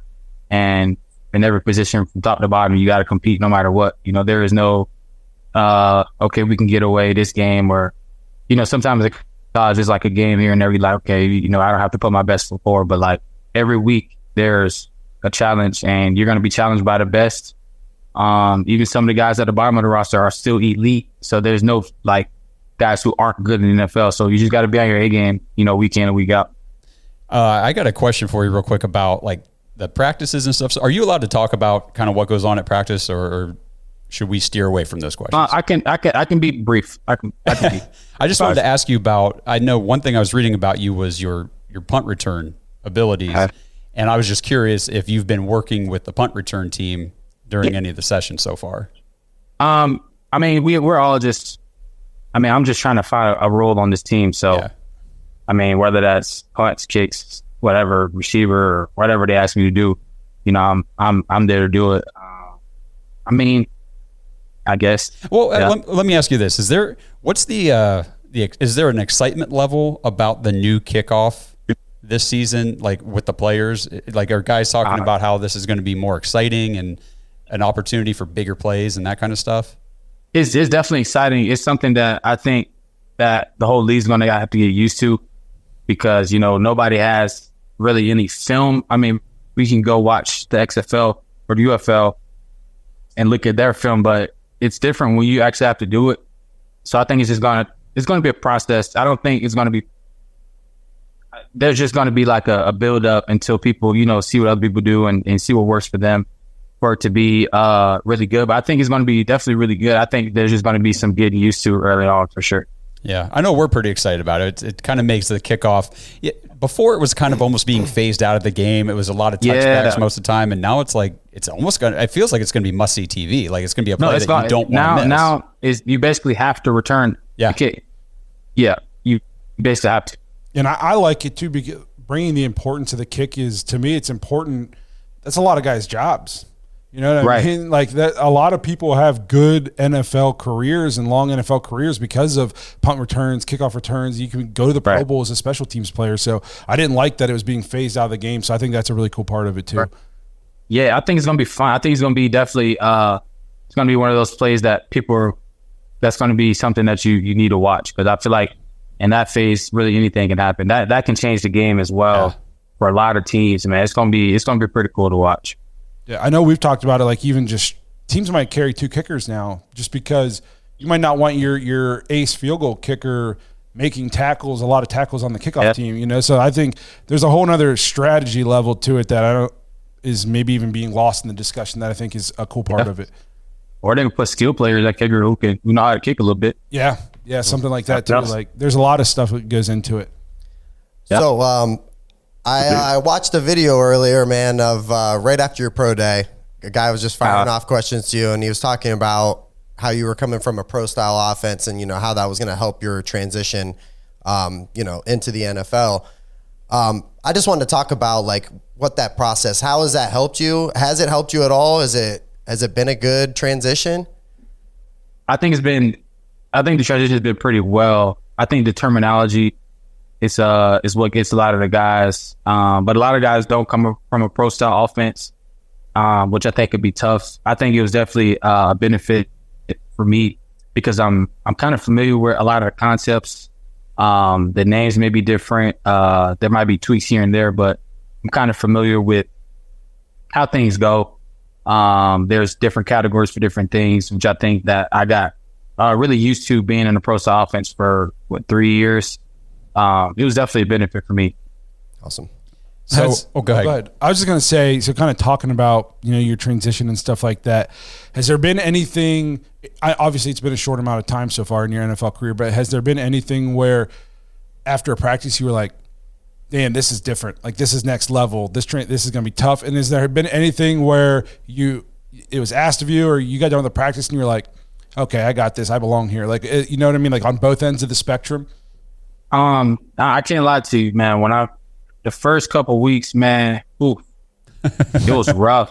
E: and in every position from top to bottom, you got to compete no matter what. There is no, okay, we can get away this game, or, sometimes it's like a game here and there. Like, okay, I don't have to put my best foot forward, but like every week there's a challenge, and you're going to be challenged by the best. Even some of the guys at the bottom of the roster are still elite, so there's no like guys who aren't good in the NFL. So you just got to be on your A game, week in and week out.
D: I got a question for you real quick about like the practices and stuff. So are you allowed to talk about kind of what goes on at practice, or should we steer away from those questions?
E: I can be brief. I can be.
D: I just wanted to ask you about, I know one thing I was reading about you was your punt return abilities. And I was just curious if you've been working with the punt return team during any of the sessions so far.
E: I mean, we're all just, I'm just trying to find a role on this team. So, yeah. I mean, whether that's punts, kicks, whatever, receiver, or whatever they ask me to do, I'm there to do it. I guess.
D: Well, yeah. Let me ask you this: is there an excitement level about the new kickoff this season? Like with the players, like are guys talking about how this is going to be more exciting and an opportunity for bigger plays and that kind of stuff?
E: It's definitely exciting. It's something that I think that the whole league's going to have to get used to, because nobody has really any film. I mean, we can go watch the XFL or the UFL and look at their film, but it's different when you actually have to do it. So I think it's going to be a process. I don't think it's going to be, there's just going to be like a build up until people, see what other people do and see what works for them, for it to be really good. But I think it's going to be definitely really good. I think there's just going to be some getting used to early on for sure.
D: Yeah, I know we're pretty excited about it. It kind of makes the kickoff. Before it was kind of almost being phased out of the game. It was a lot of touchbacks most of the time, and now it's like it feels like it's going to be must-see TV. Like it's going to be a play that you don't want to miss.
E: Now you basically have to return the kick. Yeah, you basically have to.
B: And I like it too, because bringing the importance of the kick is, to me, it's important. That's a lot of guys' jobs. You know what I mean? Like that, a lot of people have good NFL careers and long NFL careers because of punt returns, kickoff returns. You can go to the Pro Bowl as a special teams player. So I didn't like that it was being phased out of the game. So I think that's a really cool part of it too.
E: Yeah, I think it's going to be fun. I think it's going to be definitely it's going to be one of those plays that that's going to be something that you need to watch, because I feel like in that phase, really anything can happen. That can change the game as well for a lot of teams. Man, it's going to be pretty cool to watch.
B: Yeah, I know we've talked about it, like even just teams might carry two kickers now, just because you might not want your ace field goal kicker making a lot of tackles on the kickoff team, So I think there's a whole nother strategy level to it that is maybe even being lost in the discussion, that I think is a cool part of it.
E: Or they can put skill players like kicker who know how to kick a little bit.
B: Yeah, something like that too. Like there's a lot of stuff that goes into it.
C: Yeah. So I watched a video earlier, man, of right after your pro day. A guy was just firing off questions to you, and he was talking about how you were coming from a pro-style offense and, how that was going to help your transition, into the NFL. I just wanted to talk about, like, what that process, how has that helped you? Has it helped you at all? Has it been a good transition?
E: I think the transition has been pretty well. I think the terminology is what gets a lot of the guys. But a lot of guys don't come from a pro style offense, which I think could be tough. I think it was definitely a benefit for me, because I'm kind of familiar with a lot of the concepts. The names may be different. There might be tweaks here and there, but I'm kind of familiar with how things go. There's different categories for different things, which I think that I got really used to being in a pro style offense for 3 years. It was definitely a benefit for me.
C: Awesome.
D: So, go ahead.
B: I was just going to say, so kind of talking about, your transition and stuff like that. Has there been anything, obviously it's been a short amount of time so far in your NFL career, but has there been anything where after a practice you were like, damn, this is different. Like, this is next level. This is going to be tough. And has there been anything where it was asked of you, or you got done with the practice and you were like, okay, I got this. I belong here. Like, you know what I mean? Like on both ends of the spectrum.
E: I can't lie to you, man. The first couple weeks, man, it was rough.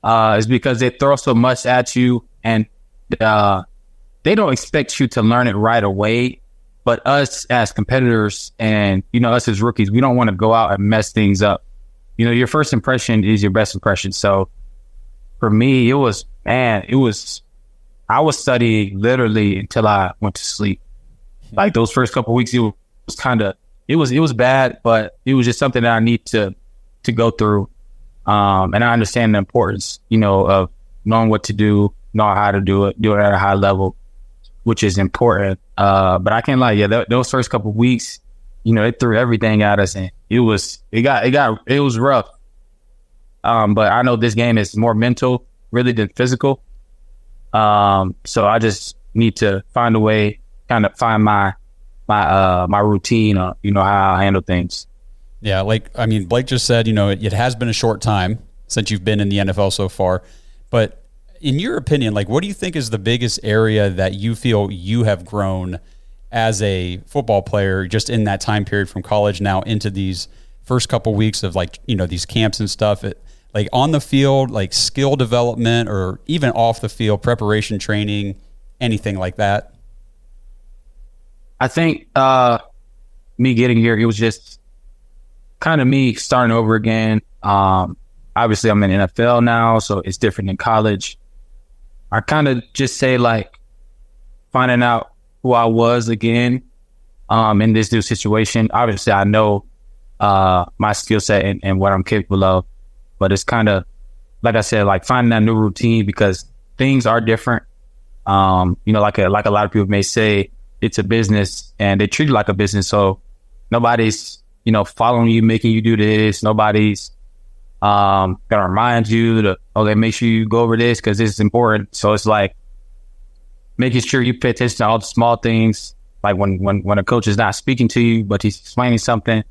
E: It's because they throw so much at you, and they don't expect you to learn it right away. But us as competitors and, us as rookies, we don't want to go out and mess things up. Your first impression is your best impression. So for me, I was studying literally until I went to sleep. Like those first couple of weeks, it was bad, but it was just something that I need to go through. And I understand the importance, of knowing what to do, knowing how to do it at a high level, which is important. But I can't lie, those first couple of weeks, it threw everything at us, and it was rough. But I know this game is more mental really than physical. So I just need to find a way, kind of find my routine, how I handle things.
D: Yeah, Blake just said, it has been a short time since you've been in the NFL so far. But in your opinion, what do you think is the biggest area that you feel you have grown as a football player just in that time period from college now into these first couple weeks of these camps and stuff? On the field, skill development, or even off the field, preparation training, anything like that?
E: I think me getting here, it was just kind of me starting over again. Obviously, I'm in NFL now, so it's different than college. I kind of just say finding out who I was again in this new situation. Obviously, I know my skill set and what I'm capable of, but it's kind of, like I said, finding that new routine because things are different. Like a lot of people may say, it's a business and they treat it like a business. So nobody's, following you, making you do this. Nobody's gonna remind you to, okay, make sure you go over this because this is important. So it's making sure you pay attention to all the small things. When a coach is not speaking to you, but he's explaining something,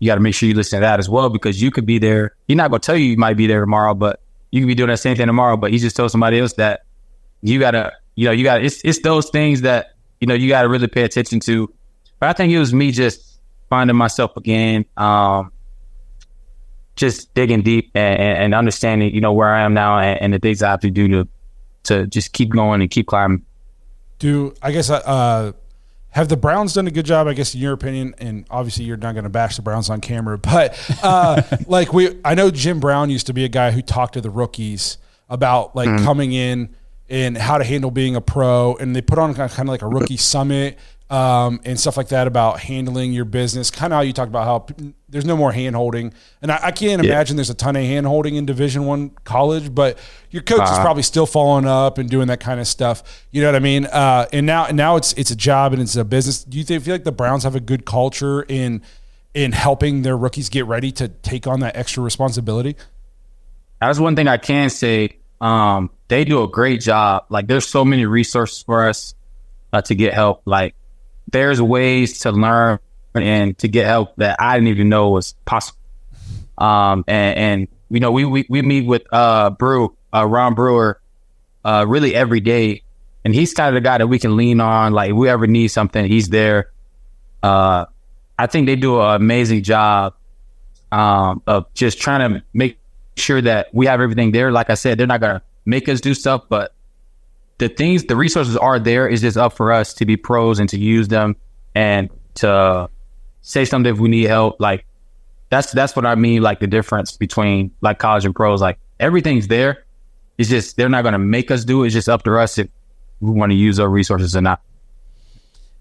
E: you got to make sure you listen to that as well, because you could be there. He's not going to tell you might be there tomorrow, but you could be doing that same thing tomorrow. But he just told somebody else that you got to, it's those things that, you got to really pay attention to. But I think it was me just finding myself again, just digging deep and understanding, where I am now and the things I have to do to just keep going and keep climbing.
B: Have the Browns done a good job, I guess, in your opinion? And obviously you're not going to bash the Browns on camera, but I know Jim Brown used to be a guy who talked to the rookies about coming in and how to handle being a pro. And they put on kind of like a rookie summit and stuff like that about handling your business. Kind of how you talked about how there's no more hand holding. And I can't imagine there's a ton of hand holding in Division I college, but your coach is probably still following up and doing that kind of stuff. You know what I mean? And now it's a job and it's a business. Do you feel like the Browns have a good culture in helping their rookies get ready to take on that extra responsibility?
E: That's one thing I can say. They do a great job. There's so many resources for us to get help. There's ways to learn and to get help that I didn't even know was possible. We meet with Ron Brewer really every day, and he's kind of the guy that we can lean on. If we ever need something, he's there. I think they do an amazing job of just trying to make sure that we have everything there. Like I said, they're not gonna make us do stuff, but the resources are there. It's just up for us to be pros and to use them and to say something if we need help. That's what I mean. The difference between college and pros, everything's there. It's just, they're not going to make us do it. It's just up to us if we want to use our resources or not.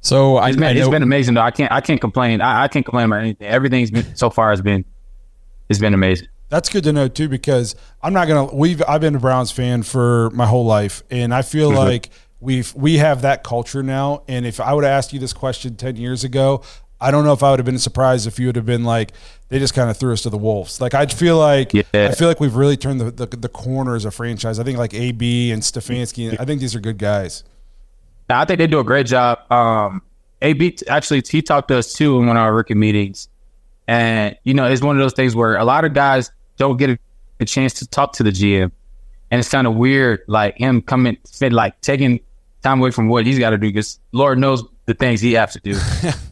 D: So
E: it's been amazing though. I can't complain. I can't complain about anything. Everything's been so far it's been amazing.
B: That's good to know too, because I've been a Browns fan for my whole life, and I feel like we have that culture now. And if I would have asked you this question 10 years ago, I don't know if I would have been surprised if you would have been like, they just kind of threw us to the wolves. Like, I feel like we've really turned the corner as a franchise. I think like AB and Stefanski, I think these are good guys.
E: I think they do a great job. AB, actually, he talked to us too in one of our rookie meetings. And, it's one of those things where a lot of guys don't get a chance to talk to the GM. And it's kind of weird, like him taking time away from what he's got to do, because Lord knows the things he has to do.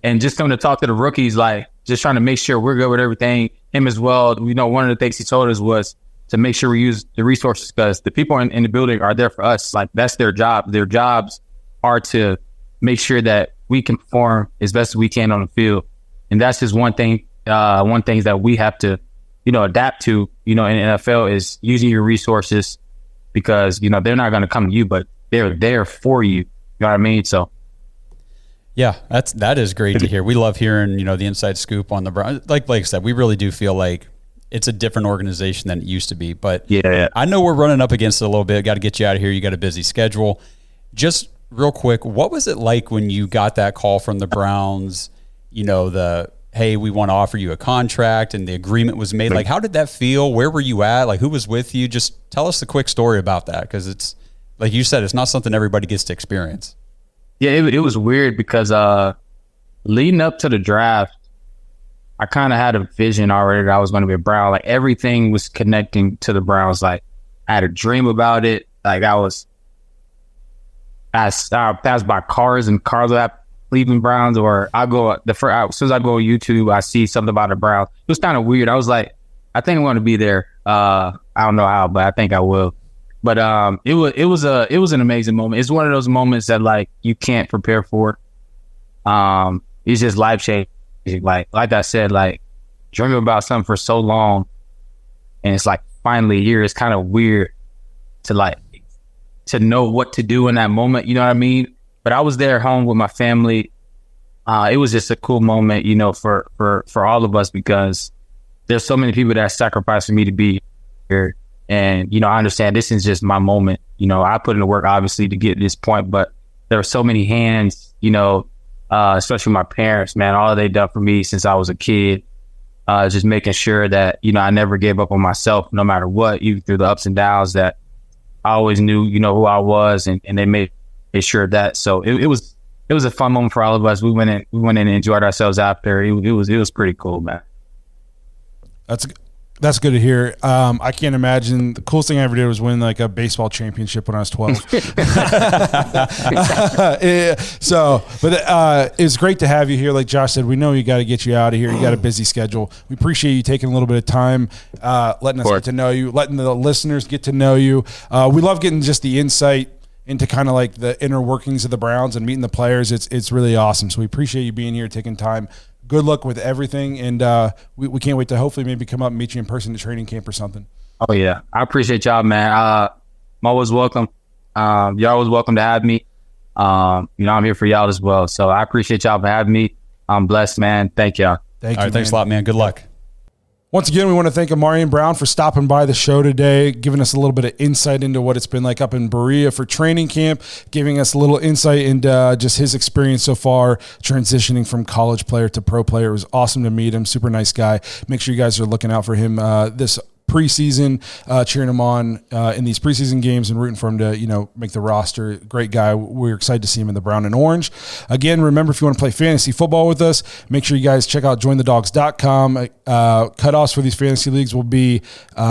E: And just coming to talk to the rookies, like just trying to make sure we're good with everything. Him as well. One of the things he told us was to make sure we use the resources, because the people in the building are there for us. Like, that's their job. Their jobs are to make sure that we can perform as best as we can on the field. And that's just one thing that we have to, adapt to, in the NFL, is using your resources, because, they're not going to come to you, but they're there for you. You know what I mean? So.
D: Yeah, that is great to hear. We love hearing, the inside scoop on the Browns. Like Blake said, we really do feel like it's a different organization than it used to be. But
E: yeah. I
D: know we're running up against it a little bit. Got to get you out of here. You got a busy schedule. Just real quick, what was it like when you got that call from the Browns? Hey, we want to offer you a contract, and the agreement was made. Like, how did that feel? Where were you at? Like, who was with you? Just tell us the quick story about that, because it's, like you said, it's not something everybody gets to experience.
E: Yeah, it was weird because leading up to the draft, I kind of had a vision already that I was going to be a Brown. Like, everything was connecting to the Browns. Like, I had a dream about it. Like, I passed by cars and cars that Cleveland Browns, or as soon as I go on YouTube, I see something about the Browns. It was kind of weird. I was like, I think I'm going to be there. I don't know how, but I think I will. But it was an amazing moment. It's one of those moments that, like, you can't prepare for. It's just life changing. Like I said, like, dreaming about something for so long, and it's like finally here. It's kind of weird to know what to do in that moment. You know what I mean? But I was there at home with my family. It was just a cool moment, for all of us, because there's so many people that sacrificed for me to be here. And, I understand this is just my moment. I put in the work, obviously, to get to this point, but there were so many hands, especially my parents, man, all they done for me since I was a kid, just making sure that, I never gave up on myself, no matter what, even through the ups and downs, that I always knew, who I was, and they made sure of that. So it was a fun moment for all of us. We went in and enjoyed ourselves out there. It was pretty cool, man.
B: That's good to hear. I can't imagine. The coolest thing I ever did was win like a baseball championship when I was 12. But it's great to have you here. Like Josh said, we know you got to get you out of here. You got a busy schedule. We appreciate you taking a little bit of time, letting us get to know you, letting the listeners get to know you. We love getting just the insight into kind of like the inner workings of the Browns and meeting the players. It's really awesome. So we appreciate you being here, taking time. Good luck with everything, and we can't wait to hopefully maybe come up and meet you in person at training camp or something.
E: Oh, yeah. I appreciate y'all, man. I'm always welcome. You're always welcome to have me. I'm here for y'all as well. So I appreciate y'all for having me. I'm blessed, man. Thank y'all.
B: Thank you.
D: All right, thanks a lot, man. Good luck.
B: Once again, we want to thank Ahmarean Brown for stopping by the show today, giving us a little bit of insight into what it's been like up in Berea for training camp, giving us a little insight into just his experience so far, transitioning from college player to pro player. It was awesome to meet him. Super nice guy. Make sure you guys are looking out for him this preseason, cheering him on in these preseason games and rooting for him to, make the roster. Great guy. We're excited to see him in the brown and orange. Again, remember, if you want to play fantasy football with us, make sure you guys check out jointhedogs.com. Cutoffs for these fantasy leagues will be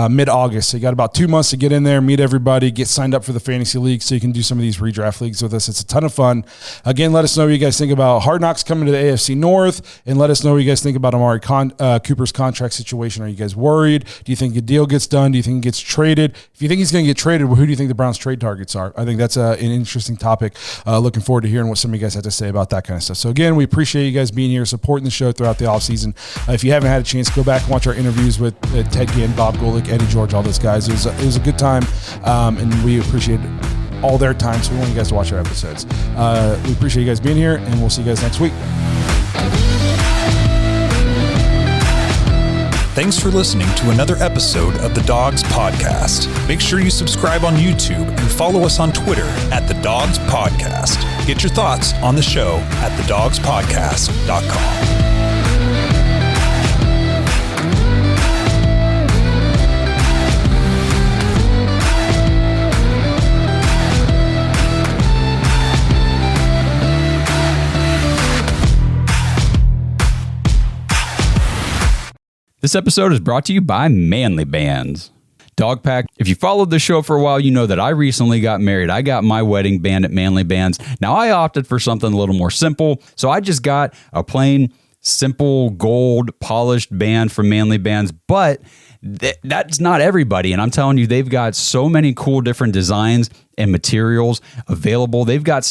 B: mid-August. So you got about 2 months to get in there, meet everybody, get signed up for the fantasy league so you can do some of these redraft leagues with us. It's a ton of fun. Again, let us know what you guys think about Hard Knocks coming to the AFC North, and let us know what you guys think about Amari Cooper's contract situation. Are you guys worried? Do you think deal gets done? Do you think he gets traded? If you think he's going to get traded, well, who do you think the Browns trade targets are? I think that's an interesting topic. Looking forward to hearing what some of you guys have to say about that kind of stuff. So again, we appreciate you guys being here, supporting the show throughout the offseason. If you haven't had a chance, go back and watch our interviews with Ted Ginn, Bob Golick, Eddie George, all those guys. It was a good time, and we appreciate all their time, so we want you guys to watch our episodes. We appreciate you guys being here, and we'll see you guys next week.
A: Thanks for listening to another episode of the Dogs Podcast. Make sure you subscribe on YouTube and follow us on Twitter at the Dogs Podcast. Get your thoughts on the show at thedogspodcast.com.
D: This episode is brought to you by Manly Bands. Dog Pack, if you followed the show for a while, you know that I recently got married. I got my wedding band at Manly Bands. Now, I opted for something a little more simple, so I just got a plain, simple, gold, polished band from Manly Bands, but that's not everybody. And I'm telling you, they've got so many cool different designs and materials available. They've got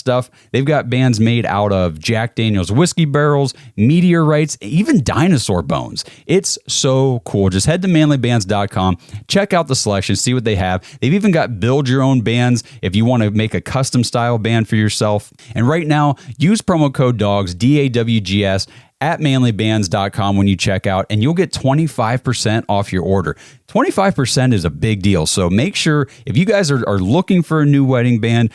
D: bands made out of Jack Daniel's whiskey barrels, meteorites, even dinosaur bones. It's so cool. Just head to manlybands.com, check out the selection, see what they have. They've even got build your own bands if you want to make a custom style band for yourself. And right now, use promo code DAWGS, DAWGS, at manlybands.com when you check out, and you'll get 25% off your order. 25% is a big deal. So make sure, if you guys are looking for a new wedding band,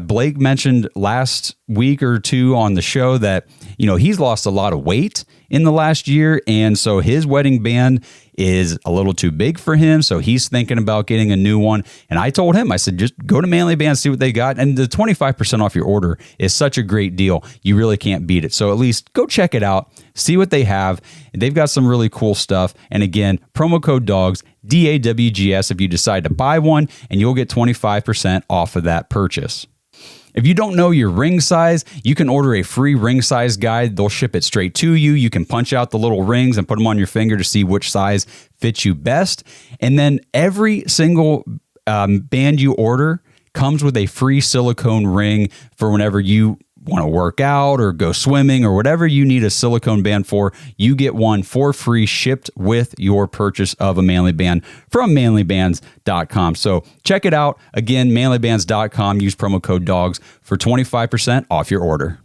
D: Blake mentioned last week or two on the show that, he's lost a lot of weight in the last year. And so his wedding band is a little too big for him. So he's thinking about getting a new one. And I told him, I said, just go to Manly Bands, see what they got. And the 25% off your order is such a great deal. You really can't beat it. So at least go check it out, see what they have. They've got some really cool stuff. And again, promo code DAWGS, DAWGS, if you decide to buy one, and you'll get 25% off of that purchase. If you don't know your ring size, you can order a free ring size guide. They'll ship it straight to you. You can punch out the little rings and put them on your finger to see which size fits you best. And then every single band you order comes with a free silicone ring for whenever you want to work out or go swimming or whatever you need a silicone band for. You get one for free shipped with your purchase of a Manly Band from manlybands.com. So check it out. Again, manlybands.com. Use promo code DAWGS for 25% off your order.